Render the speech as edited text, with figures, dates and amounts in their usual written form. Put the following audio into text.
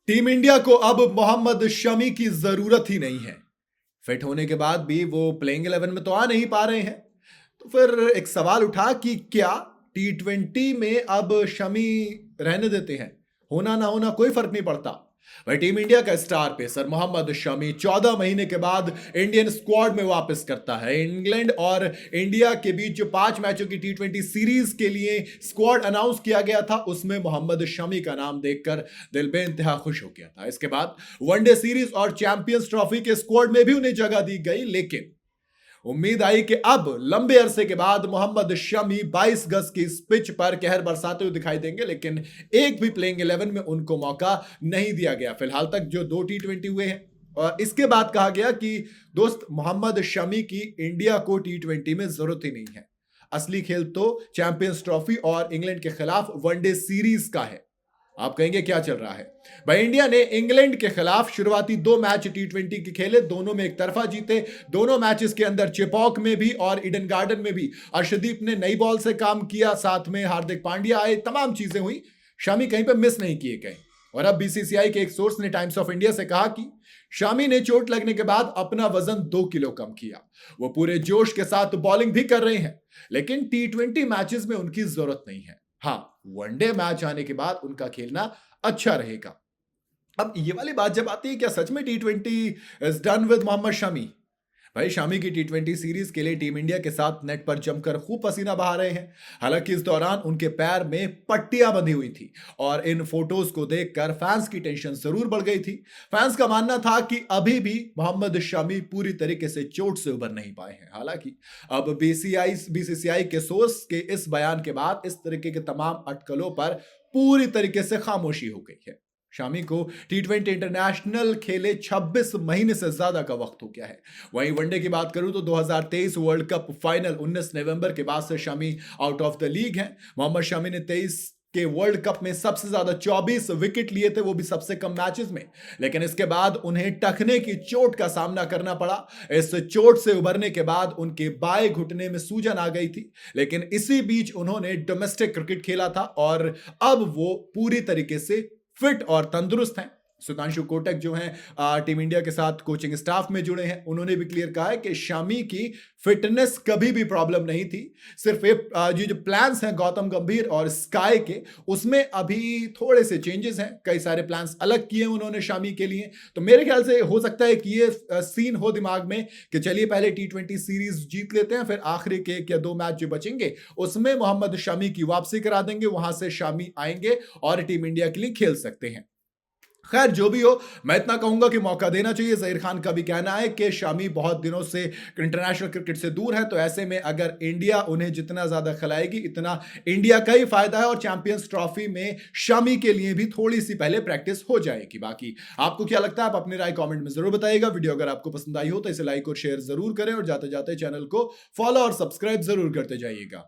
Team India को अब मोहम्मद शमी की जरूरत ही नहीं है। फिट होने के बाद भी वो प्लेइंग 11 में तो आ नहीं पा रहे हैं। तो फिर एक सवाल उठा कि क्या T20 में अब शमी रहने देते हैं? होना ना होना कोई फर्क नहीं पड़ता। वही टीम इंडिया का स्टार पेसर मोहम्मद शमी 14 महीने के बाद इंडियन स्क्वाड में वापस करता है। इंग्लैंड और इंडिया के बीच जो 5 मैचों की T20 सीरीज के लिए स्क्वाड अनाउंस किया गया था, उसमें मोहम्मद शमी का नाम देखकर दिल बेइंतहा खुश हो गया था। इसके बाद वनडे सीरीज और चैंपियंस ट्रॉफी के स्क्वाड में भी उन्हें जगह दी गई, लेकिन उम्मीद आई कि अब लंबे अरसे के बाद मोहम्मद शमी 22 गज की इस पिच पर कहर बरसाते हुए दिखाई देंगे, लेकिन एक भी प्लेइंग 11 में उनको मौका नहीं दिया गया। फिलहाल तक जो 2 T20 हुए हैं, और इसके बाद कहा गया कि दोस्त मोहम्मद शमी की इंडिया को T20 में जरूरत ही नहीं है। असली खेल तो चैंपियंस ट्रॉफी और इंग्लैंड के खिलाफ वनडे सीरीज का है। आप कहेंगे क्या चल रहा है भाई? इंडिया ने इंग्लैंड के खिलाफ शुरुआती 2 मैच T20 के खेले, दोनों में एक तरफा जीते। दोनों मैचेस के अंदर चिपॉक में भी और ईडन गार्डन में भी अर्शदीप ने नई बॉल से काम किया, साथ में हार्दिक पांड्या आए, तमाम चीजें हुई। शमी कहीं पे मिस नहीं किए गए। और अब बीसीसीआई के एक सोर्स ने टाइम्स ऑफ इंडिया से कहा कि शामी ने चोट लगने के बाद अपना वजन 2 किलो कम किया। वो पूरे जोश के साथ बॉलिंग भी कर रहे हैं, लेकिन T20 मैचेस में उनकी जरूरत नहीं है। हाँ, वनडे मैच आने के बाद उनका खेलना अच्छा रहेगा। अब ये वाली बात जब आती है, क्या सच में T20 is done with Mohammed Shami? भाई, शमी की T20 सीरीज के लिए टीम इंडिया के साथ नेट पर जमकर खूब पसीना बहा रहे हैं। हालांकि इस दौरान उनके पैर में पट्टियां बंधी हुई थी, और इन फोटोज को देखकर फैंस की टेंशन जरूर बढ़ गई थी। फैंस का मानना था कि अभी भी मोहम्मद शमी पूरी तरीके से चोट से उबर नहीं पाए हैं। हालांकि अब बीसीसीआई के सोर्स के इस बयान के बाद इस तरीके के तमाम अटकलों पर पूरी तरीके से खामोशी हो गई है। शामी को T20 इंटरनेशनल खेले 26 महीने से ज्यादा का वक्त हो गया है। वहीं वनडे की बात करूं तो 2023 वर्ल्ड कप फाइनल 19 नवंबर के बाद से Shami out of the league हैं। मोहम्मद शामी ने 23 के वर्ल्ड कप में सबसे ज्यादा 24 विकेट लिए थे, वो भी सबसे कम मैचेस में। लेकिन इसके बाद उन्हें टखने की चोट का सामना करना पड़ा। इस चोट से उबरने के बाद उनके बाएं घुटने में सूजन आ गई थी, लेकिन इसी बीच उन्होंने डोमेस्टिक क्रिकेट खेला था और अब वो पूरी तरीके से फिट और तंदुरुस्त हैं। सुधांशु कोटक जो हैं टीम इंडिया के साथ कोचिंग स्टाफ में जुड़े हैं, उन्होंने भी क्लियर कहा है कि शामी की फिटनेस कभी भी प्रॉब्लम नहीं थी। सिर्फ ये जो प्लान्स हैं गौतम गंभीर और स्काई के, उसमें अभी थोड़े से चेंजेस हैं। कई सारे प्लान्स अलग किए उन्होंने शामी के लिए। तो मेरे ख्याल से हो सकता है कि ये सीन हो दिमाग में कि चलिए पहले T20 सीरीज जीत लेते हैं, फिर आखिरी के 1 या 2 मैच जो बचेंगे उसमें मोहम्मद शमी की वापसी करा देंगे, वहां से शामी आएंगे और टीम इंडिया के लिए खेल सकते हैं। खैर, जो भी हो, मैं इतना कहूंगा कि मौका देना चाहिए। जहीर खान का भी कहना है कि शामी बहुत दिनों से इंटरनेशनल क्रिकेट से दूर है, तो ऐसे में अगर इंडिया उन्हें जितना ज्यादा खिलाएगी इतना इंडिया का ही फायदा है, और चैंपियंस ट्रॉफी में शामी के लिए भी थोड़ी सी पहले प्रैक्टिस हो जाएगी। बाकी आपको क्या लगता है, आप अपनी राय कमेंट में जरूर बताइएगा। वीडियो अगर आपको पसंद आई हो तो इसे लाइक और शेयर जरूर करें, और जाते जाते चैनल को फॉलो और सब्सक्राइब जरूर करते जाइएगा।